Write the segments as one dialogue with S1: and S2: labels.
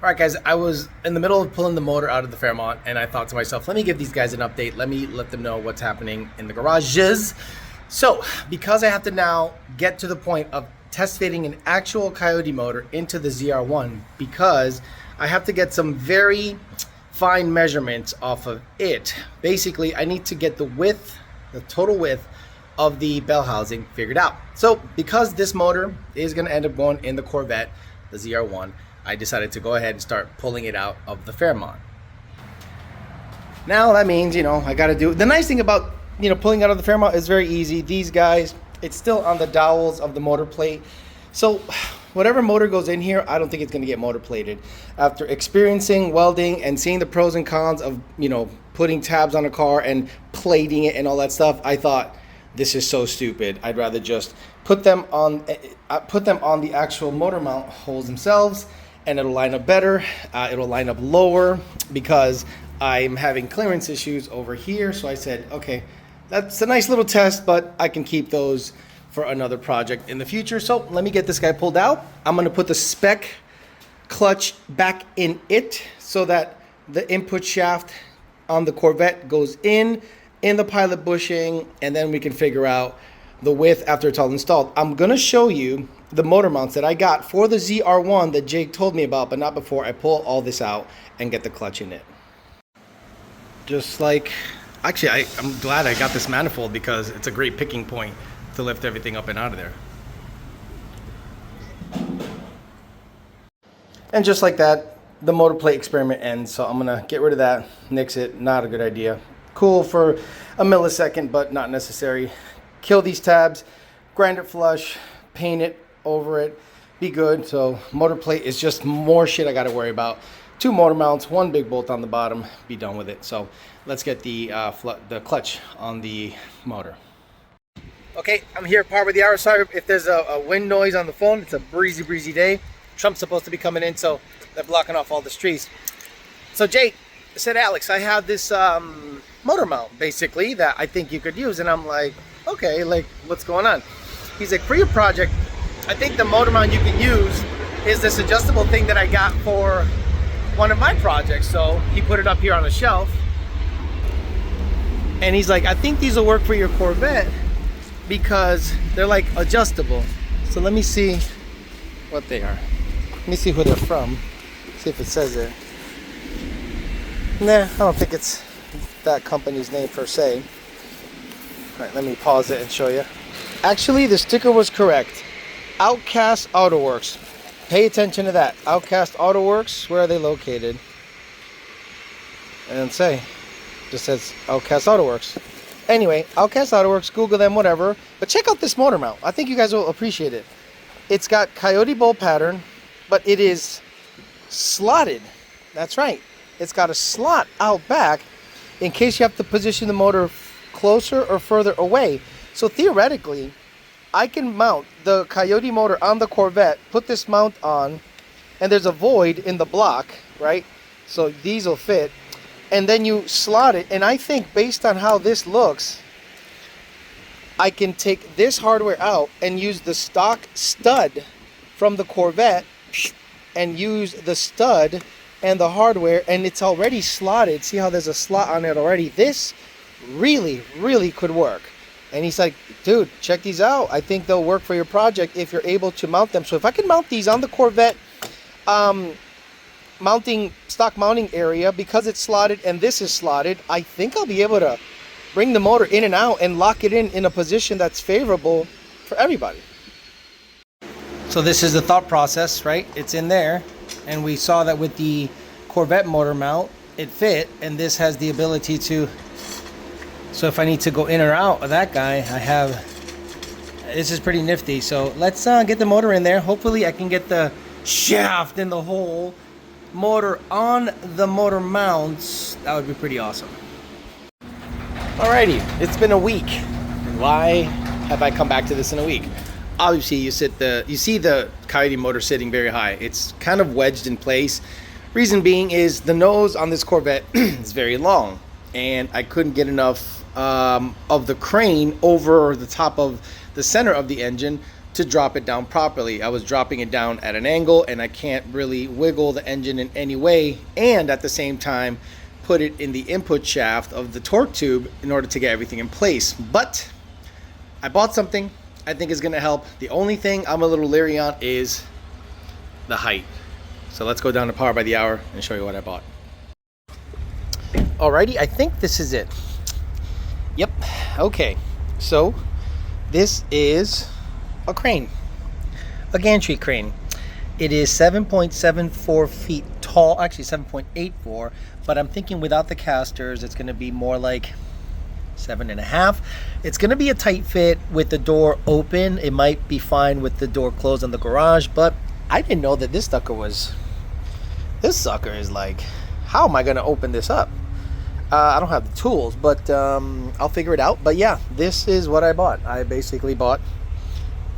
S1: All right, guys, I was in the middle of pulling the motor out of the Fairmont, and I thought to myself, let me give these guys an update. Let me let them know what's happening in the garages. So, because I have to now get to the point of test fitting an actual Coyote motor into the ZR-1, because I have to get some very fine measurements off of it. Basically, I need to get the width, the total width of the bell housing figured out. So, because this motor is going to end up going in the Corvette, the ZR-1, I decided to go ahead and start pulling it out of the Fairmont. Now that means, I got to do, the nice thing about, pulling out of the Fairmont is very easy. These guys, it's still on the dowels of the motor plate. So whatever motor goes in here, I don't think it's going to get motor plated. After experiencing welding and seeing the pros and cons of, putting tabs on a car and plating it and all that stuff, I thought, this is so stupid. I'd rather just put them on the actual motor mount holes themselves, and it'll line up better. It'll line up lower because I'm having clearance issues over here. So I said, okay, that's a nice little test, but I can keep those for another project in the future. So let me get this guy pulled out. I'm gonna put the spec clutch back in it so that the input shaft on the Corvette goes in the pilot bushing, and then we can figure out the width after it's all installed. I'm gonna show you the motor mounts that I got for the ZR-1 that Jake told me about, but not before I pull all this out and get the clutch in it. Just like, actually, I'm glad I got this manifold because it's a great picking point to lift everything up and out of there. And just like that, the motor plate experiment ends. So I'm gonna get rid of that, nix it, not a good idea. Cool for a millisecond, but not necessary. Kill these tabs, grind it flush, paint it over it, be good. So motor plate is just more shit I got to worry about. 2 motor mounts, 1 big bolt on the bottom, be done with it. So let's get the clutch on the motor. Okay, I'm here at Par with the hour. Sorry if there's a wind noise on the phone. It's a breezy day. Trump's supposed to be coming in, so they're blocking off all the trees. So Jake said, Alex, I have this motor mount basically that I think you could use, and I'm like, okay, like what's going on? He's like, for your project, I think the motor mount you can use is this adjustable thing that I got for one of my projects. So he put it up here on the shelf, and he's like, I think these will work for your Corvette because they're like adjustable. So let me see what they are. Let me see who they're from, see if it says it. Nah, I don't think it's that company's name per se. All right, let me pause it and show you. Actually, the sticker was correct. Outcast Auto Works. Pay attention to that. Outcast Auto Works. Where are they located? And say, just says Outcast Auto Works. Anyway, Outcast Auto Works. Google them, whatever. But check out this motor mount. I think you guys will appreciate it. It's got Coyote bolt pattern, but it is slotted. That's right. It's got a slot out back in case you have to position the motor closer or further away. So theoretically, I can mount the Coyote motor on the Corvette, put this mount on, and there's a void in the block, right? So these will fit, and then you slot it. And I think based on how this looks, I can take this hardware out and use the stock stud from the Corvette and use the stud and the hardware, and it's already slotted. See how there's a slot on it already? This really could work. And he's like, dude, check these out. I think they'll work for your project if you're able to mount them. So if I can mount these on the Corvette stock mounting area, because it's slotted and this is slotted, I think I'll be able to bring the motor in and out and lock it in a position that's favorable for everybody. So this is the thought process, right? It's in there, and we saw that with the Corvette motor mount, it fit, and this has the ability to, so if I need to go in or out of that guy, this is pretty nifty. So let's get the motor in there. Hopefully I can get the shaft in the hole, motor on the motor mounts. That would be pretty awesome. Alrighty, it's been a week. Why have I come back to this in a week? Obviously, you see the Coyote motor sitting very high. It's kind of wedged in place. Reason being is the nose on this Corvette is very long, and I couldn't get enough of the crane over the top of the center of the engine to drop it down properly. I was dropping it down at an angle, and I can't really wiggle the engine in any way, and at the same time put it in the input shaft of the torque tube in order to get everything in place. But I bought something I think is going to help. The only thing I'm a little leery on is the height. So let's go down to Power by the Hour and show you what I bought. Alrighty, I think this is it. Yep. Okay, so this is a crane, a gantry crane. It is 7.74 feet tall, actually 7.84, but I'm thinking without the casters it's going to be more like 7.5. It's going to be a tight fit with the door open. It might be fine with the door closed on the garage, but I didn't know that this sucker is like, how am I going to open this up? I don't have the tools, but I'll figure it out. But yeah, this is what I bought. I basically bought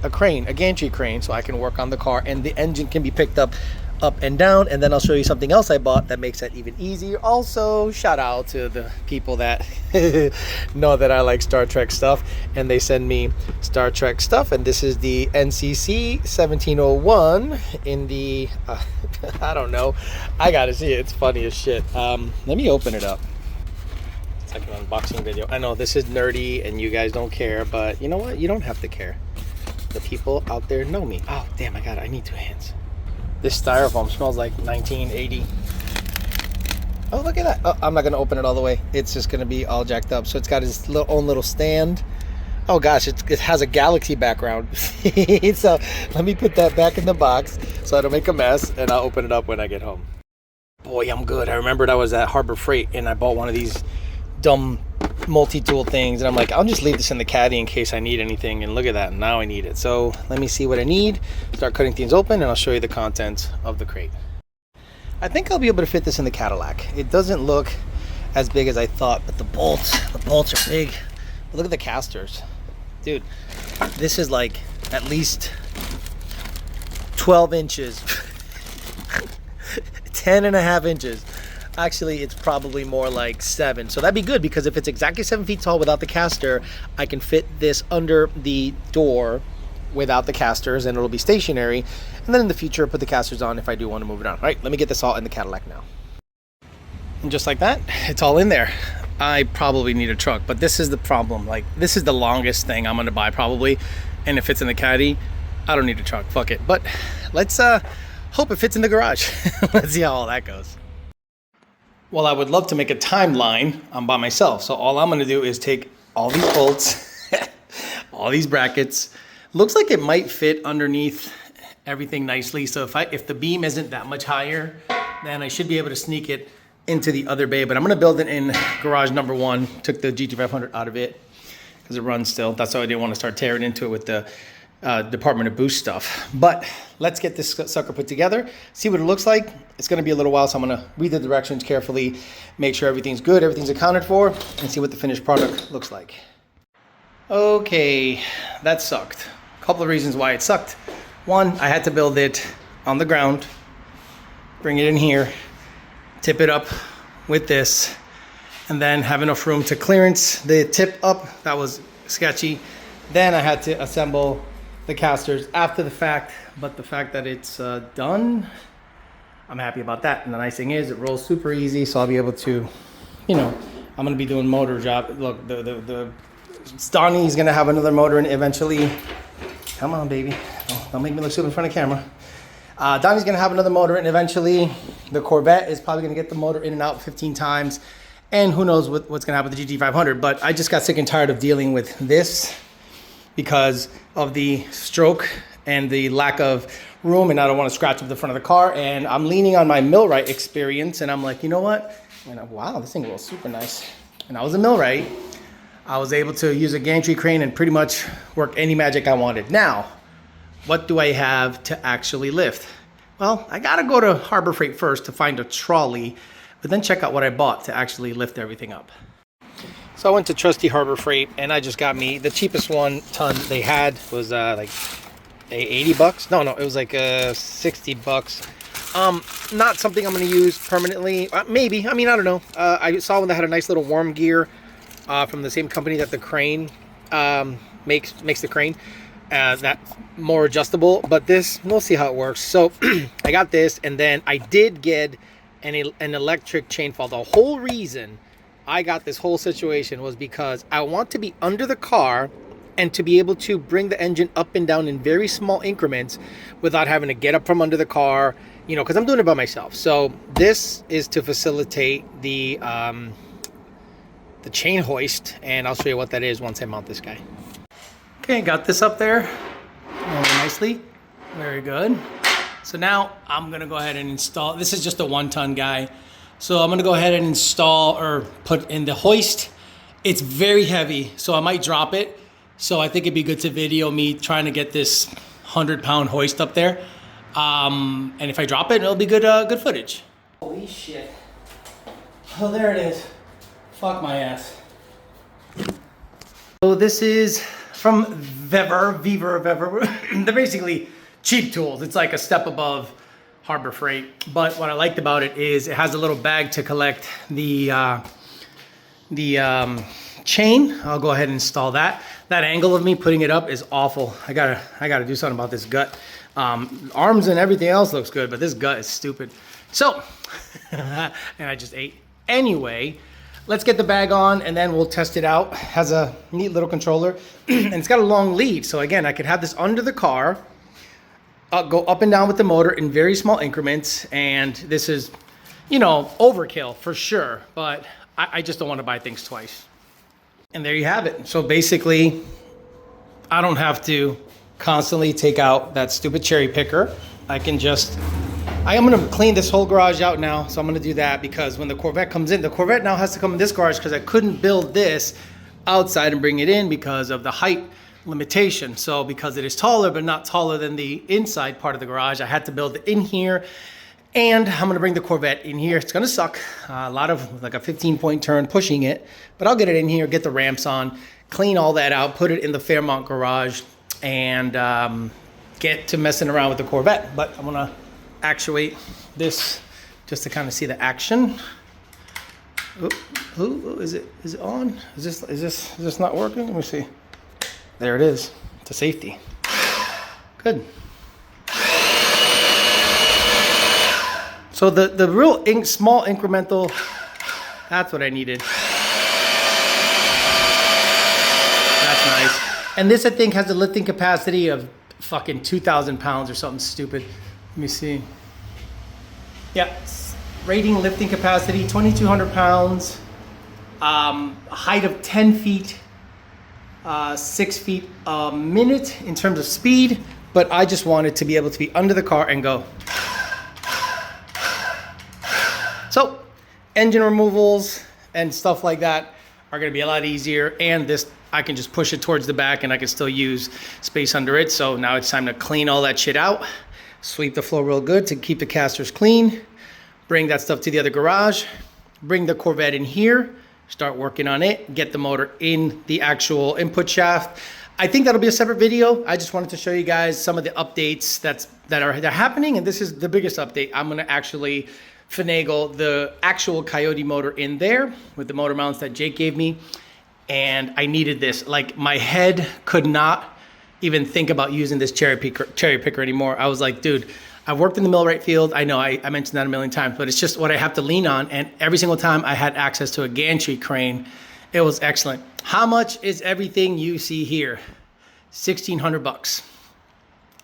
S1: a crane, a gantry crane, so I can work on the car, and the engine can be picked up and down. And then I'll show you something else I bought that makes that even easier. Also, shout out to the people that know that I like Star Trek stuff, and they send me Star Trek stuff. And this is the NCC 1701 in the I don't know, I gotta see it. It's funny as shit. Let me open it up. It's like an unboxing video. I know this is nerdy and you guys don't care, but you know what, you don't have to care. The people out there know me. Oh damn, I need two hands. This styrofoam smells like 1980. Oh, look at that. Oh, I'm not gonna open it all the way. It's just gonna be all jacked up. So it's got its own little stand. Oh gosh, it has a galaxy background. So let me put that back in the box so I don't make a mess, and I'll open it up when I get home. Boy, I'm good. I remembered I was at Harbor Freight and I bought one of these dumb multi-tool things, and I'm like, I'll just leave this in the caddy in case I need anything. And look at that, now I need it. So let me see what I need, start cutting things open, and I'll show you the contents of the crate. I think I'll be able to fit this in the Cadillac. It doesn't look as big as I thought, but the bolts are big. But look at the casters, dude. This is like at least 12 inches 10.5 inches. Actually, it's probably more like 7. So that'd be good, because if it's exactly 7 feet tall without the caster, I can fit this under the door without the casters, and it'll be stationary. And then in the future, put the casters on if I do want to move it on. All right, let me get this all in the Cadillac now. And just like that, it's all in there. I probably need a truck, but this is the problem. Like, this is the longest thing I'm going to buy probably. And if it's in the caddy, I don't need a truck. Fuck it. But let's hope it fits in the garage. Let's see how all that goes. Well, I would love to make a timeline. I'm by myself. So all I'm going to do is take all these bolts, all these brackets. Looks like it might fit underneath everything nicely. So if the beam isn't that much higher, then I should be able to sneak it into the other bay. But I'm going to build it in garage number 1. Took the GT500 out of it because it runs still. That's why I didn't want to start tearing into it with the Department of Boost stuff. But let's get this sucker put together, see what it looks like. It's going to be a little while, so I'm going to read the directions carefully, make sure everything's good, everything's accounted for, and see what the finished product looks like. Okay, that sucked. A couple of reasons why it sucked. One, I had to build it on the ground, bring it in here, tip it up with this, and then have enough room to clearance the tip up. That was sketchy. Then I had to assemble the casters after the fact, but the fact that it's done, I'm happy about that. And the nice thing is it rolls super easy, so I'll be able to, you know, I'm gonna be doing motor job. Look, the Donnie's gonna have another motor in eventually. Come on, baby. Don't make me look stupid in front of camera. Donnie's gonna have another motor in eventually. The Corvette is probably gonna get the motor in and out 15 times. And who knows what's gonna happen with the GT500, but I just got sick and tired of dealing with this because of the stroke and the lack of room, and I don't want to scratch up the front of the car. And I'm leaning on my millwright experience, and I'm like, you know what? And wow, this thing rolls super nice. And I was a millwright. I was able to use a gantry crane and pretty much work any magic I wanted. Now, what do I have to actually lift? Well, I gotta go to Harbor Freight first to find a trolley, but then check out what I bought to actually lift everything up. So I went to trusty Harbor Freight, and I just got me the cheapest 1 ton they had was like 80 bucks. No, it was like 60 bucks. Not something I'm going to use permanently. Maybe. I mean, I don't know. I saw one that had a nice little worm gear from the same company that the crane makes the crane. that more adjustable, but this, we'll see how it works. So I got this, and then I did get an electric chain fall. The whole reason I got this whole situation was because I want to be under the car and to be able to bring the engine up and down in very small increments without having to get up from under the car, you know, because I'm doing it by myself. So this is to facilitate the chain hoist, and I'll show you what that is once I mount this guy. Okay, got this up there very nicely. Very good. So now I'm gonna go ahead and install, this is just a 1-ton guy. So I'm gonna go ahead and install or put in the hoist. It's very heavy, so I might drop it. So I think it'd be good to video me trying to get this 100-pound hoist up there. And if I drop it, it'll be good, good footage. Holy shit. Oh, there it is. Fuck my ass. So this is from Vever. They're basically cheap tools. It's like a step above Harbor Freight. But what I liked about it is it has a little bag to collect the chain. I'll go ahead and install that. That angle of me putting it up is awful. I gotta do something about this gut. Arms and everything else looks good, but this gut is stupid. So, and I just ate. Anyway, let's get the bag on and then we'll test it out. It has a neat little controller and it's got a long lead. So again, I could have this under the car, go up and down with the motor in very small increments. And this is, you know, overkill for sure, but I just don't want to buy things twice. And there you have it. So basically, I don't have to constantly take out that stupid cherry picker. I can just, I'm gonna clean this whole garage out now. So I'm gonna do that because when the Corvette comes in, the Corvette now has to come in this garage because I couldn't build this outside and bring it in because of the height limitation. So because it is taller, but not taller than the inside part of the garage, I had to build it in here. And I'm gonna bring the Corvette in here. It's gonna suck. A lot of like a 15-point turn pushing it, but I'll get it in here, get the ramps on, clean all that out, put it in the Fairmont garage, and get to messing around with the Corvette. But I'm gonna actuate this just to kind of see the action. Ooh, is it on? Is this not working? Let me see. There it is. It's a safety. Good. So the real small incremental, that's what I needed. That's nice. And this, I think, has a lifting capacity of fucking 2,000 pounds or something stupid. Let me see. Yeah, rating lifting capacity, 2,200 pounds. A height of 10 feet, 6 feet a minute in terms of speed. But I just wanted to be able to be under the car and go. So engine removals and stuff like that are gonna be a lot easier. And this, I can just push it towards the back and I can still use space under it. So now it's time to clean all that shit out, sweep the floor real good to keep the casters clean, bring that stuff to the other garage, bring the Corvette in here, start working on it, get the motor in the actual input shaft. I think that'll be a separate video. I just wanted to show you guys some of the updates that are happening. And this is the biggest update. I'm gonna actually finagle the actual Coyote motor in there with the motor mounts that Jake gave me. And I needed this. Like, my head could not even think about using this cherry picker anymore. I was like, dude, I've worked in the millwright field. I know I mentioned that a million times, but it's just what I have to lean on. And every single time I had access to a gantry crane, it was excellent. How much is everything you see here? $1,600 bucks.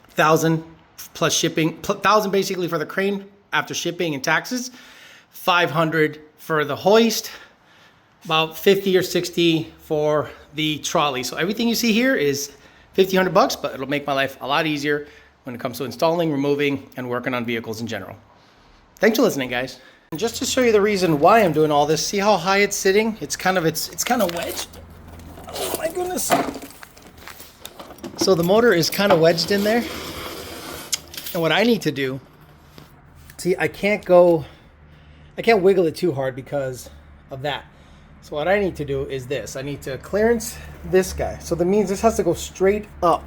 S1: 1,000 plus shipping, 1,000 basically for the crane after shipping and taxes, 500 for the hoist, about 50 or 60 for the trolley. So everything you see here is $1,500 bucks, but it'll make my life a lot easier when it comes to installing, removing, and working on vehicles in general. Thanks for listening, guys. And just to show you the reason why I'm doing all this, see how high it's sitting? It's kind of wedged. Oh my goodness. So the motor is kind of wedged in there. And what I need to do, see, I can't wiggle it too hard because of that. So what I need to do is this. I need to clearance this guy. So that means this has to go straight up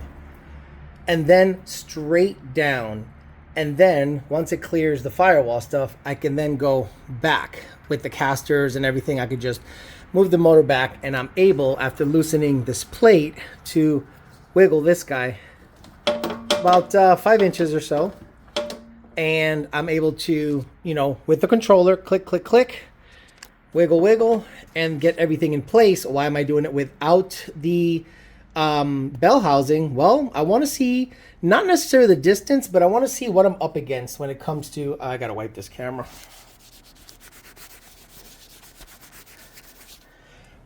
S1: and then straight down. And then once it clears the firewall stuff, I can then go back with the casters and everything. I could just move the motor back and I'm able, after loosening this plate, to wiggle this guy about 5 inches or so. And I'm able to, you know, with the controller, click, click, click, wiggle, wiggle, and get everything in place. Why am I doing it without the bell housing? Well, I want to see, not necessarily the distance, but I want to see what I'm up against when it comes to, I got to wipe this camera.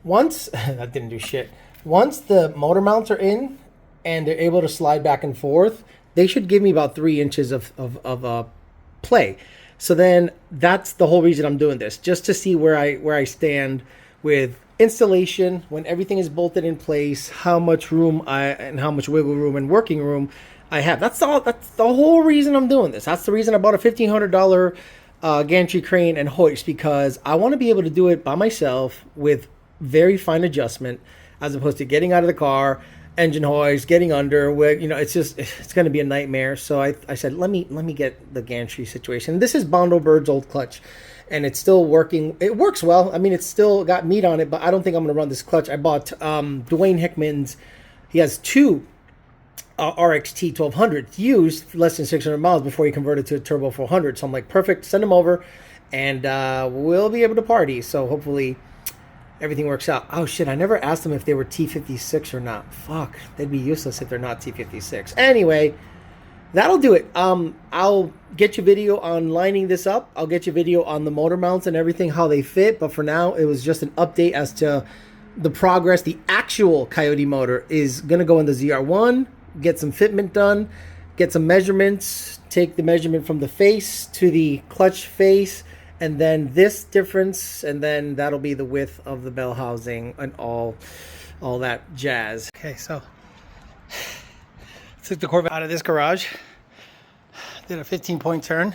S1: Once, that didn't do shit. Once the motor mounts are in and they're able to slide back and forth, they should give me about 3 inches of play. So then that's the whole reason I'm doing this, just to see where I stand with installation, when everything is bolted in place, how much room and how much wiggle room and working room I have. That's all. That's the whole reason I'm doing this. That's the reason I bought a $1,500 gantry crane and hoist, because I want to be able to do it by myself with very fine adjustment, as opposed to getting out of the car, engine hoist, getting under, where, you know, it's going to be a nightmare. So I said, let me get the gantry situation. This is Bondo Bird's old clutch, and it's still working. It works well. I mean, it's still got meat on it, but I don't think I'm going to run this clutch. I bought Dwayne Hickman's. He has 2 RXT 1200 used less than 600 miles before he converted to a turbo 400. So I'm like, perfect, send them over, and we'll be able to party. So hopefully everything works out. Oh shit, I never asked them if they were T56 or not. Fuck, they'd be useless if they're not T56. Anyway, that'll do it. I'll get you video on lining this up. I'll get you video on the motor mounts and everything, how they fit. But for now, it was just an update as to the progress. The actual Coyote motor is gonna go in the ZR-1, get some fitment done, get some measurements, take the measurement from the face to the clutch face, and then this difference, and then that'll be the width of the bell housing and all that jazz. Okay, so took the Corvette out of this garage, did a 15-point turn.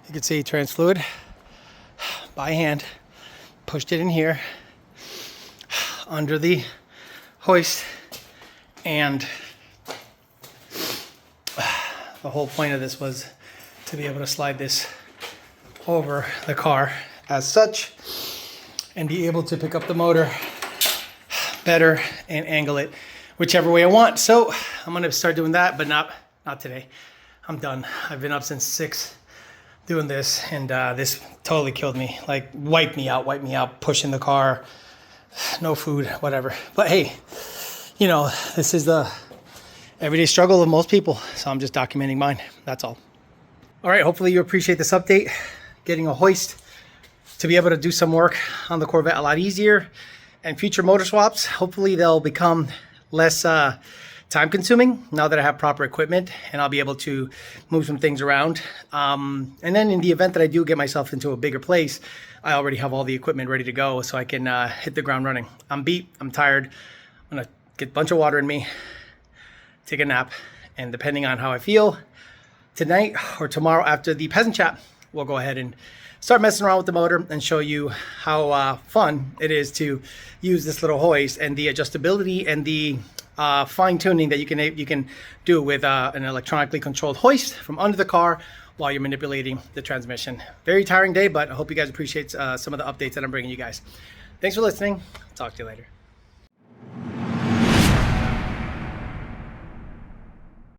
S1: You can see trans fluid by hand, pushed it in here under the hoist, and the whole point of this was to be able to slide this over the car as such and be able to pick up the motor better and angle it whichever way I want. So I'm gonna start doing that, but not today. I'm done. I've been up since 6 doing this, and this totally killed me. Like, wiped me out, pushing the car, no food, whatever. But hey, you know, this is the everyday struggle of most people, so I'm just documenting mine. That's all. All right, hopefully you appreciate this update. Getting a hoist to be able to do some work on the Corvette a lot easier, and future motor swaps, hopefully they'll become less time consuming now that I have proper equipment, and I'll be able to move some things around. And then in the event that I do get myself into a bigger place, I already have all the equipment ready to go, so I can hit the ground running. I'm beat, I'm tired. I'm gonna get a bunch of water in me, take a nap, and depending on how I feel tonight or tomorrow after the peasant chat, we'll go ahead and start messing around with the motor and show you how fun it is to use this little hoist, and the adjustability and the fine tuning that you can do with an electronically controlled hoist from under the car while you're manipulating the transmission. Very tiring day, but I hope you guys appreciate some of the updates that I'm bringing you guys. Thanks for listening. Talk to you later.